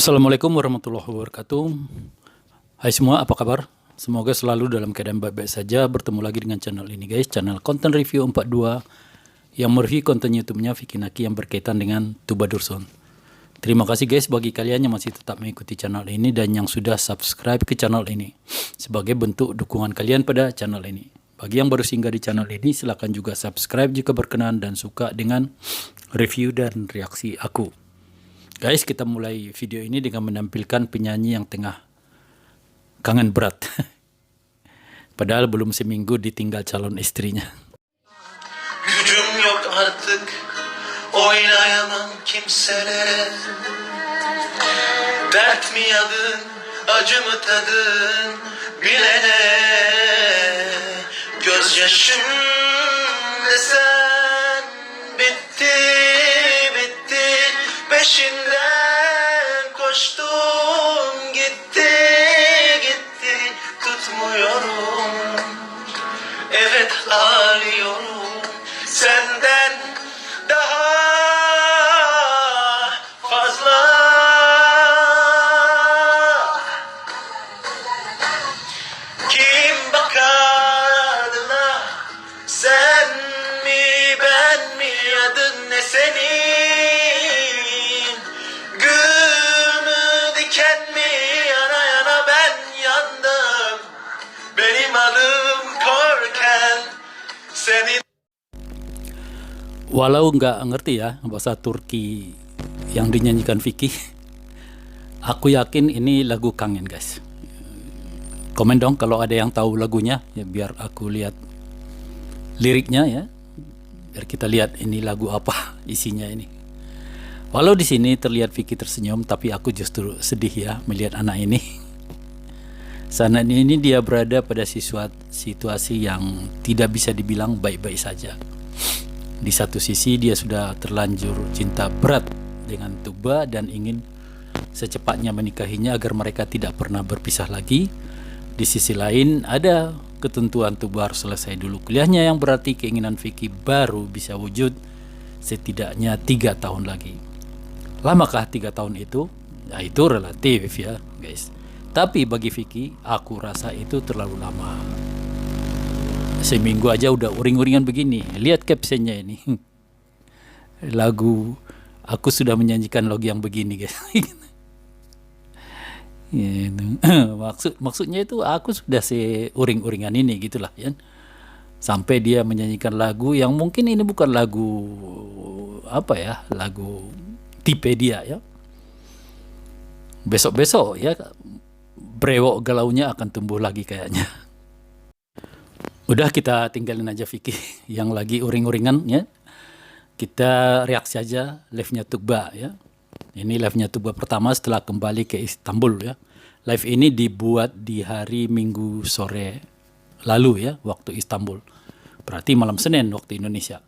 Assalamualaikum warahmatullahi wabarakatuh. Hai semua, apa kabar? Semoga selalu dalam keadaan baik-baik saja. Bertemu lagi dengan channel ini guys, channel konten review 42 yang mereview konten YouTube-nya Vicky Naki yang berkaitan dengan Tuba Dursun. Terima kasih guys bagi kalian yang masih tetap mengikuti channel ini dan yang sudah subscribe ke channel ini sebagai bentuk dukungan kalian pada channel ini. Bagi yang baru singgah di channel ini, silakan juga subscribe jika berkenan dan suka dengan review dan reaksi aku. Guys, kita mulai video ini dengan menampilkan penyanyi yang tengah kangen berat. Padahal belum seminggu ditinggal calon istrinya. Gücüm yok artık, oynayamam kimselere. Dert mi yadın, acı mı tadın bilene. Gözyaşım desen bitti, bitti. Peşinden koştum, gitti, gitti. Tutmuyorum, evet ağlıyorum. Senden daha fazla. Kim bakar adına? Sen mi, ben mi, adın ne senin? Gül mü, diken mi, yana yana ben yandım. Benim adım korken senin. Walau nggak ngerti ya bahasa Turki yang dinyanyikan Vicky, aku yakin ini lagu kangen guys. Komen dong kalau ada yang tahu lagunya ya, biar aku lihat liriknya ya, biar kita lihat ini lagu apa isinya ini. Walau di sini terlihat Vicky tersenyum, tapi aku justru sedih ya melihat anak ini. Saat ini dia berada pada situasi yang tidak bisa dibilang baik-baik saja. Di satu sisi dia sudah terlanjur cinta berat dengan Tuba dan ingin secepatnya menikahinya agar mereka tidak pernah berpisah lagi. Di sisi lain ada ketentuan Tuba harus selesai dulu kuliahnya, yang berarti keinginan Vicky baru bisa wujud setidaknya 3 tahun lagi. Lamakah 3 tahun itu? Ya, itu relatif ya guys. Tapi bagi Vicky, aku rasa itu terlalu lama. Seminggu aja udah uring-uringan begini. Lihat captionnya ini. Lagu aku sudah menyanyikan lagu yang begini guys. Maksudnya itu aku sudah seuring-uringan ini gitulah ya. Sampai dia menyanyikan lagu yang mungkin ini bukan lagu apa ya, lagu tipe dia ya. Besok-besok ya brewok galaunya akan tumbuh lagi kayaknya. Udah, kita tinggalin aja Vicky yang lagi uring-uringan ya. Kita reaksi aja live-nya Tuba ya. Ini live-nya Tuba pertama setelah kembali ke Istanbul ya. Live ini dibuat di hari Minggu sore lalu ya, waktu Istanbul. Berarti malam Senin waktu Indonesia.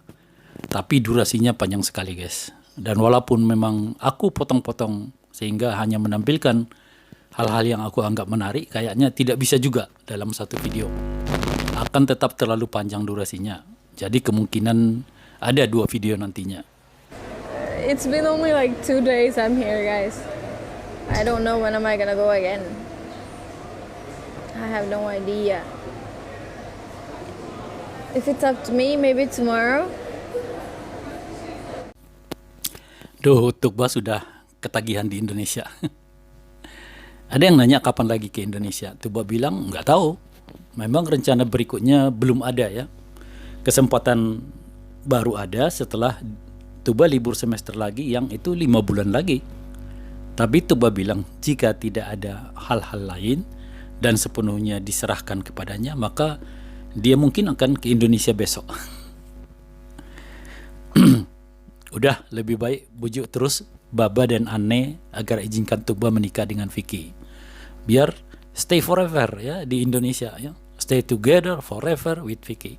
Tapi durasinya panjang sekali guys. Dan walaupun memang aku potong-potong sehingga hanya menampilkan hal-hal yang aku anggap menarik, kayaknya tidak bisa juga dalam satu video. Akan tetap terlalu panjang durasinya. Jadi kemungkinan ada 2 video nantinya. It's been only like 2 days I'm here, guys. I don't know when am I gonna go again. I have no idea. If it's up to me, maybe tomorrow. Duh, Tuba sudah ketagihan di Indonesia. Ada yang nanya kapan lagi ke Indonesia. Tuba bilang nggak tahu. Memang rencana berikutnya belum ada ya. Kesempatan baru ada setelah Tuba libur semester lagi, yang itu 5 bulan lagi. Tapi Tuba bilang jika tidak ada hal-hal lain dan sepenuhnya diserahkan kepadanya, maka dia mungkin akan ke Indonesia besok. Udah, lebih baik bujuk terus Baba dan Anne agar izinkan Tuba menikah dengan Vicky. Biar stay forever ya di Indonesia ya. Stay together forever with Vicky.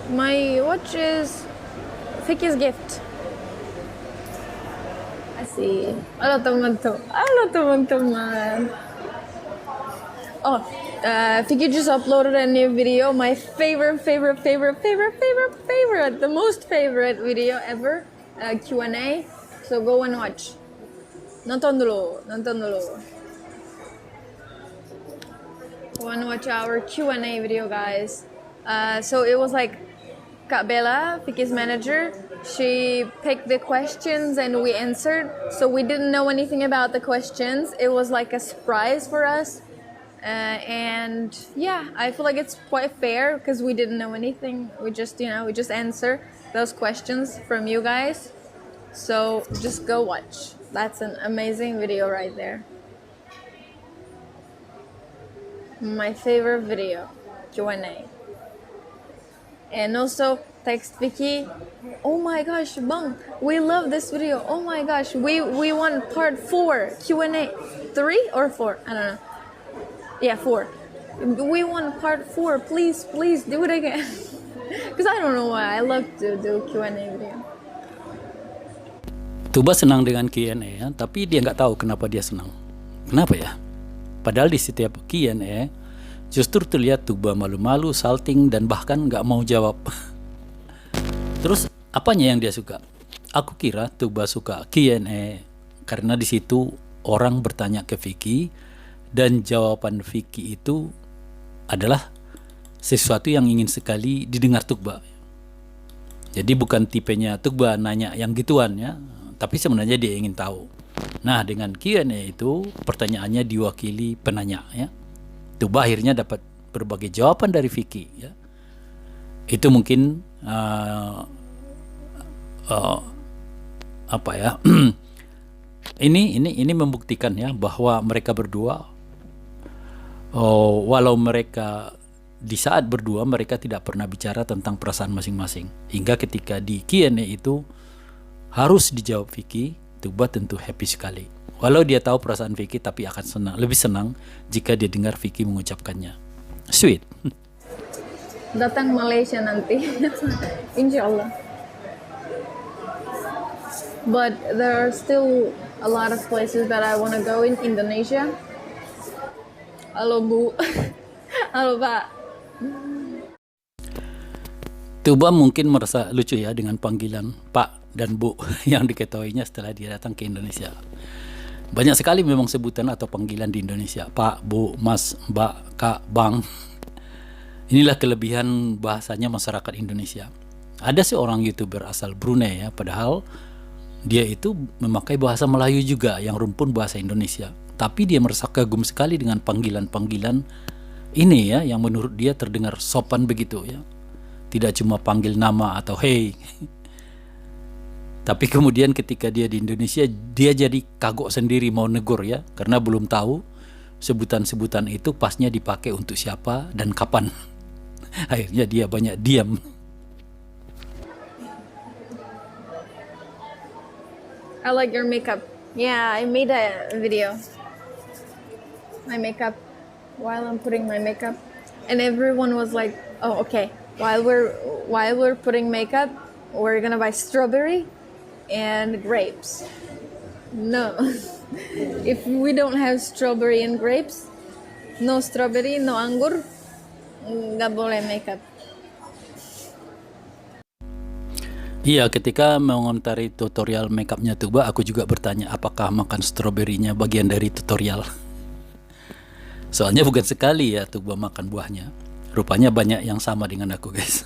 My watch is Vicky's gift. Asik. Halo teman-teman. Halo teman-teman. Oh, Vicky just uploaded a new video, my favorite, the most favorite video ever, Q&A. So go and watch. Nonton dulu. Go and watch our Q&A video, guys. So it was like Kak Bella, Vicky's manager, she picked the questions and we answered. So we didn't know anything about the questions. It was like a surprise for us. And yeah, I feel like it's quite fair because we didn't know anything. We just answer those questions from you guys. So just go watch. That's an amazing video right there. My favorite video, Q&A. And also text Vicky, oh my gosh, Bang, we love this video. Oh my gosh, we want part 4 Q&A. 3 or 4? I don't know. Yeah, 4. We want part 4. Please do it again. Because I don't know why I love to do Q&A video. Tuba senang dengan Q&A ya, tapi dia nggak tahu kenapa dia senang. Kenapa ya? Padahal di setiap Q&A justru terlihat Tuba malu-malu, salting, dan bahkan nggak mau jawab. Terus apanya yang dia suka? Aku kira Tuba suka Q&A karena di situ orang bertanya ke Vicky dan jawaban Vicky itu adalah sesuatu yang ingin sekali didengar Tuba. Jadi bukan tipenya Tuba nanya yang gituan ya, tapi sebenarnya dia ingin tahu. Nah, dengan Q&A itu pertanyaannya diwakili penanya ya. Tuba akhirnya dapat berbagai jawaban dari Vicky ya. Itu mungkin apa ya? ini membuktikan ya bahwa mereka berdua walau mereka di saat berdua mereka tidak pernah bicara tentang perasaan masing-masing. Hingga ketika di Q&A itu harus dijawab Vicky, Tuba tentu happy sekali. Walau dia tahu perasaan Vicky, tapi akan lebih senang jika dia dengar Vicky mengucapkannya. Sweet. Datang Malaysia nanti. Insya Allah. But there are still a lot of places that I want to go in Indonesia. Halo Bu. Halo Pak. Tuba mungkin merasa lucu ya dengan panggilan Pak dan Bu yang diketahuinya setelah dia datang ke Indonesia. Banyak sekali memang sebutan atau panggilan di Indonesia. Pak, Bu, Mas, Mbak, Kak, Bang. Inilah kelebihan bahasanya masyarakat Indonesia. Ada seorang YouTuber asal Brunei ya, padahal dia itu memakai bahasa Melayu juga yang rumpun bahasa Indonesia. Tapi dia merasa kagum sekali dengan panggilan-panggilan ini ya, yang menurut dia terdengar sopan begitu ya. Tidak cuma panggil nama atau hey. Tapi kemudian ketika dia di Indonesia, dia jadi kagok sendiri mau negur ya, karena belum tahu sebutan-sebutan itu pasnya dipakai untuk siapa dan kapan. Akhirnya dia banyak diam. I like your makeup. Yeah, I made a video. My makeup, while I'm putting my makeup, and everyone was like, "Oh, okay. While we're putting makeup, we're gonna buy strawberry and grapes." No, if we don't have strawberry and grapes, no strawberry, no anggur, nggak boleh makeup. Iya, ketika mengomentari tutorial makeupnya Tuba, aku juga bertanya apakah makan stroberinya bagian dari tutorial. Soalnya bukan sekali ya Tuba makan buahnya. Rupanya banyak yang sama dengan aku, guys.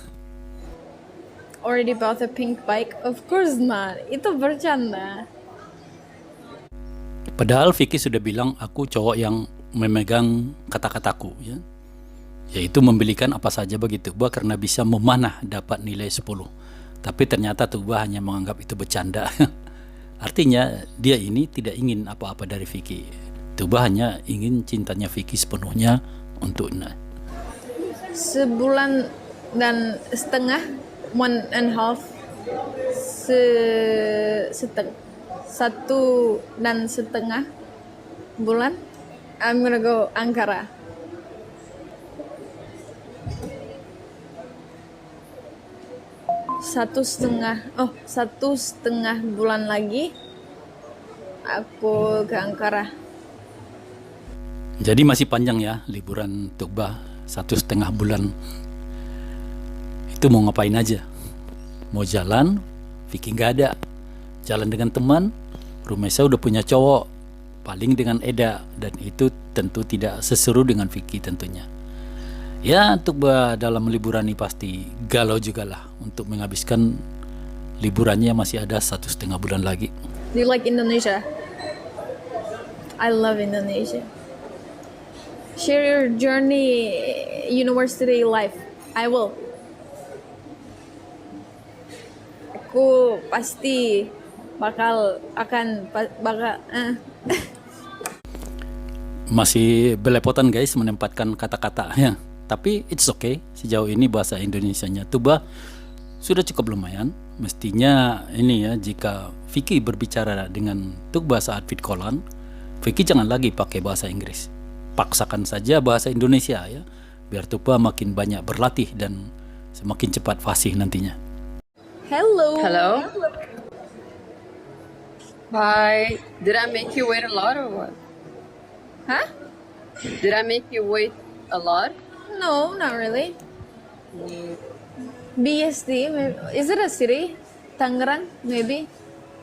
Already bought a pink bike? Of course not. Itu bercanda. Padahal Vicky sudah bilang aku cowok yang memegang kata-kataku ya. Yaitu membelikan apa saja bagi Tuba karena bisa memanah dapat nilai 10. Tapi ternyata Tuba hanya menganggap itu bercanda. Artinya dia ini tidak ingin apa-apa dari Vicky. Tuba hanya ingin cintanya Vicky sepenuhnya untuk sebulan dan setengah, 1.5 1.5 bulan I'm gonna go Ankara. Satu setengah bulan lagi aku ke Ankara. Jadi masih panjang ya liburan Tukba 1,5 bulan. Itu mau ngapain aja? Mau jalan, Vicky nggak ada. Jalan dengan teman, Rumesa udah punya cowok, paling dengan Eda, dan itu tentu tidak seseru dengan Vicky tentunya. Ya, Tukba dalam liburan ini pasti galau juga lah untuk menghabiskan liburannya, masih ada 1,5 bulan lagi. Do you like Indonesia? I love Indonesia. Share your journey, university life. I will. Aku pasti bakal Masih belepotan guys menempatkan kata-kata ya. Tapi it's okay, sejauh ini bahasa Indonesianya Tukba sudah cukup lumayan. Mestinya ini ya, jika Vicky berbicara dengan Tukba saat vid callan, Vicky jangan lagi pakai bahasa Inggris. Paksakan saja bahasa Indonesia ya, biar Tukba makin banyak berlatih dan semakin cepat fasih nantinya. Hello. Hello. Hi. Did I make you wait a lot or what? Huh? Did I make you wait a lot? No, not really. BSD, maybe. Is it a city? Tangerang, maybe.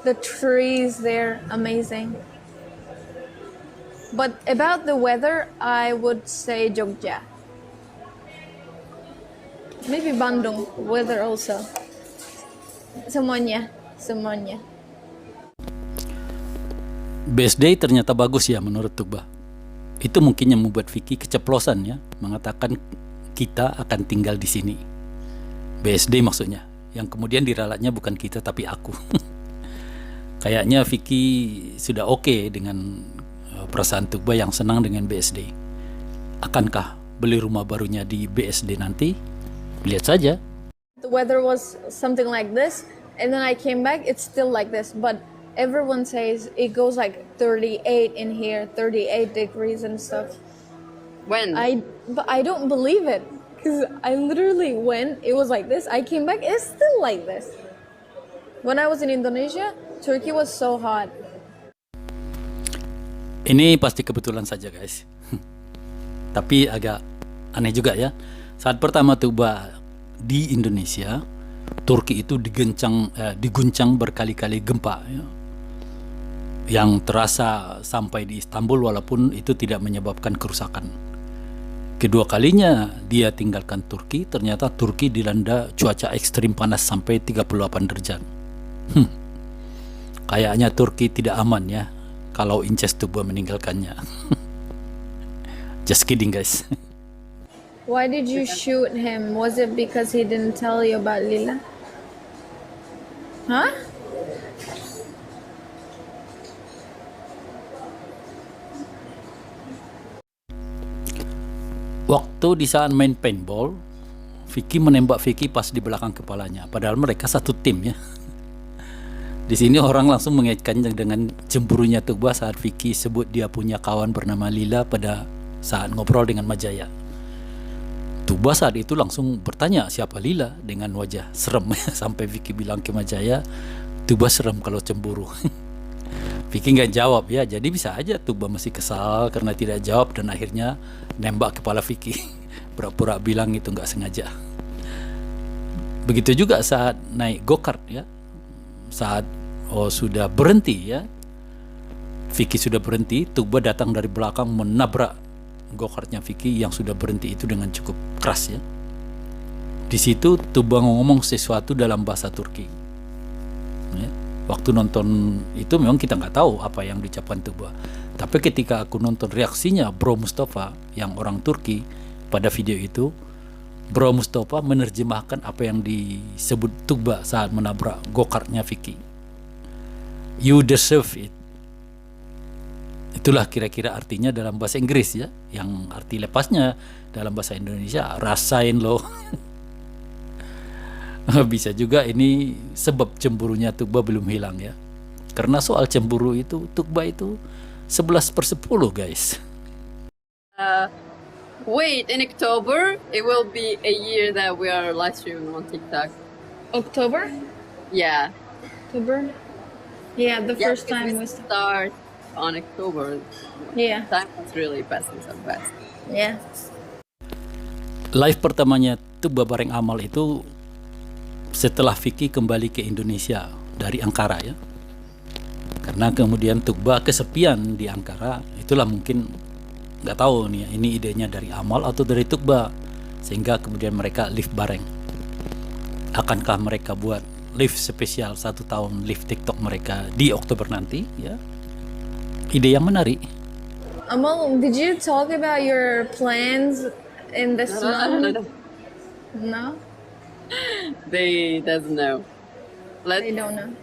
The trees there, amazing. But about the weather, I would say Jogja. Maybe Bandung, weather also. Semuanya. BSD ternyata bagus ya menurut Tukba. Itu mungkin yang membuat Vicky keceplosan ya, mengatakan kita akan tinggal di sini. BSD maksudnya, yang kemudian diralatnya bukan kita tapi aku. Kayaknya Vicky sudah oke dengan perasaan Tukba yang senang dengan BSD. Akankah beli rumah barunya di BSD nanti? Lihat saja. The weather was something like this, and then I came back, it's still like this, but everyone says it goes like 38 in here, 38 degrees and stuff. When? But I don't believe it, because I literally went, it was like this, I came back, it's still like this. When I was in Indonesia, Turkey was so hot. Ini pasti kebetulan saja guys. Tapi agak aneh juga ya. Saat pertama Tukba di Indonesia, Turki itu diguncang berkali-kali gempa ya, yang terasa sampai di Istanbul, walaupun itu tidak menyebabkan kerusakan. Kedua kalinya dia tinggalkan Turki, ternyata Turki dilanda cuaca ekstrim panas sampai 38 derajat. Kayaknya Turki tidak aman ya kalau Inces Tukba meninggalkannya. Just kidding guys. Why did you shoot him? Was it because he didn't tell you about Lila? Huh? Waktu di saat main paintball, Vicky menembak Vicky pas di belakang kepalanya. Padahal mereka satu tim ya. Di sini orang langsung mengaitkannya dengan cemburunya Tukba saat Vicky sebut dia punya kawan bernama Lila pada saat ngobrol dengan Majaya. Tukba saat itu langsung bertanya siapa Lila dengan wajah serem sampai Vicky bilang ke Majaya, Tukba serem kalau cemburu. Vicky nggak jawab ya, jadi bisa aja Tukba masih kesal karena tidak jawab dan akhirnya nembak kepala Vicky. Pura-pura bilang itu nggak sengaja. Begitu juga saat naik go-kart ya, saat sudah berhenti ya, Vicky sudah berhenti, Tukba datang dari belakang menabrak go-kartnya Vicky yang sudah berhenti itu dengan cukup keras ya. Di situ Tukba ngomong sesuatu dalam bahasa Turki ya. Waktu nonton itu memang kita nggak tahu apa yang diucapkan Tukba, tapi ketika aku nonton reaksinya Bro Mustafa yang orang Turki pada video itu, Bro Mustafa menerjemahkan apa yang disebut Tukba saat menabrak go-kartnya Vicky. You deserve it. Itulah kira-kira artinya dalam bahasa Inggris ya, yang arti lepasnya dalam bahasa Indonesia rasain lo. Bisa juga ini sebab cemburunya Tukba belum hilang ya, karena soal cemburu itu Tukba itu 11/10 guys. Wait, in October it will be a year that we are live streaming on TikTok. October? Yeah. October? Yeah, the Yeah, first because time we was... start on October. Yeah. Time was really passing so fast. Yeah. Live pertamanya Tugba bareng Amal itu setelah Vicky kembali ke Indonesia dari Ankara ya. Karena kemudian Tugba kesepian di Ankara, itulah mungkin nggak tahu nih ini idenya dari Amal atau dari Tugba, sehingga kemudian mereka live bareng. Akankah mereka buat live spesial 1 tahun live TikTok mereka di Oktober nanti ya? Ide yang menarik. Amal, did you talk about your plans in this month? No? They doesn't know. Let's They don't know.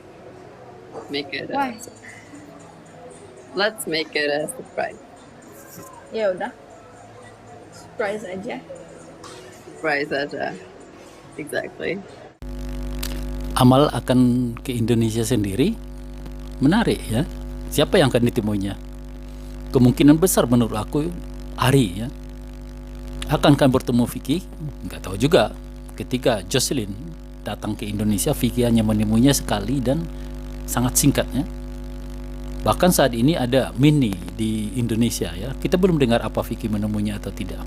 make it. Why? Let's make it a surprise. Ya udah. Surprise aja. Surprise aja. Exactly. Amal akan ke Indonesia sendiri, menarik ya. Siapa yang akan ditemuinya? Kemungkinan besar menurut aku Ari ya. Akankah bertemu Vicky? Nggak tahu juga. Ketika Jocelyn datang ke Indonesia, Vicky hanya menemuinya sekali dan sangat singkatnya. Bahkan saat ini ada Mini di Indonesia ya. Kita belum dengar apa Vicky menemuinya atau tidak.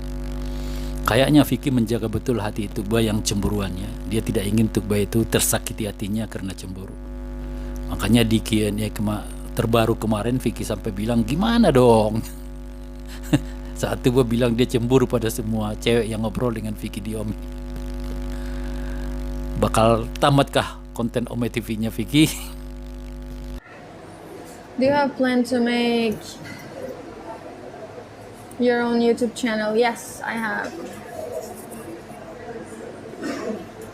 Kayaknya Vicky menjaga betul hati Tugba yang cemburuannya. Dia tidak ingin Tugba itu tersakiti hatinya karena cemburu. Makanya di Q&A terbaru kemarin Vicky sampai bilang, gimana dong? Saat Tugba bilang dia cemburu pada semua cewek yang ngobrol dengan Vicky di Omi. Bakal tamatkah konten Ome TV-nya Vicky? Do you have plan to make your own YouTube channel? Yes, I have.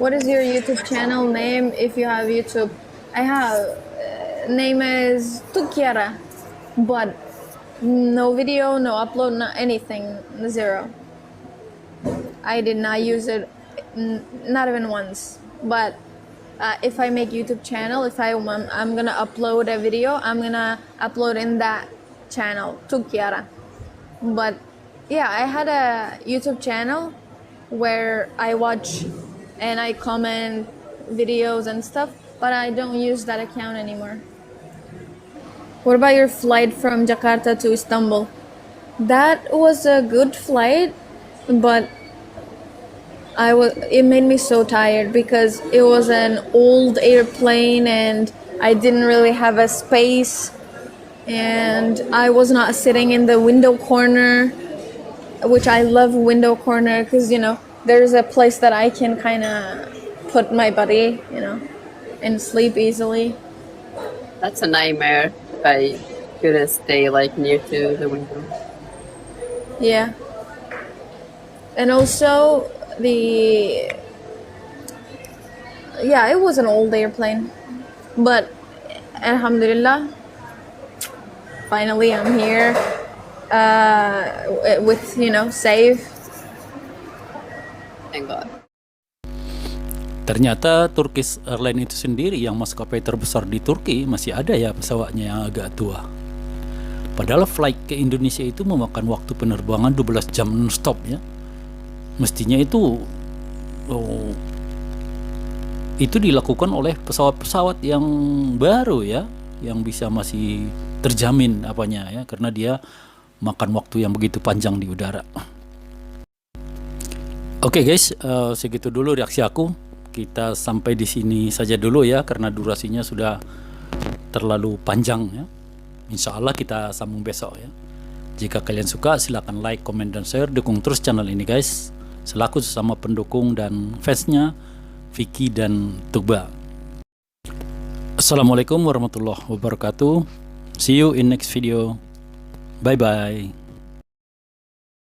What is your YouTube channel name if you have YouTube? I have. Name is Tukiara, but no video, no upload, no anything, zero. I did not use it, not even once. But if I make YouTube channel, if I'm gonna upload a video, I'm gonna upload in that channel, Tukiara. But yeah, I had a YouTube channel where I watch and I comment videos and stuff, but I don't use that account anymore. What about your flight from Jakarta to Istanbul? That was a good flight, but it made me so tired because it was an old airplane and I didn't really have a space, and I was not sitting in the window corner, which I love window corner because there's a place that I can kind of put my body, and sleep easily. That's a nightmare. I couldn't stay near to the window. Yeah. And also it was an old airplane, but alhamdulillah, finally I'm here with safe. Thank God. Ternyata Turkish Airlines itu sendiri yang maskapai terbesar di Turki masih ada ya pesawatnya yang agak tua. Padahal flight ke Indonesia itu memakan waktu penerbangan 12 jam non-stop ya. Mestinya itu dilakukan oleh pesawat-pesawat yang baru ya, yang bisa masih terjamin apanya ya, karena dia makan waktu yang begitu panjang di udara. Oke guys, segitu dulu reaksi aku. Kita sampai di sini saja dulu ya, karena durasinya sudah terlalu panjang ya. Insya Allah kita sambung besok ya. Jika kalian suka silahkan like, comment, dan share. Dukung terus channel ini guys, selaku sesama pendukung dan fansnya Vicky dan Tugba. Assalamualaikum warahmatullahi wabarakatuh. See you in next video. Bye bye.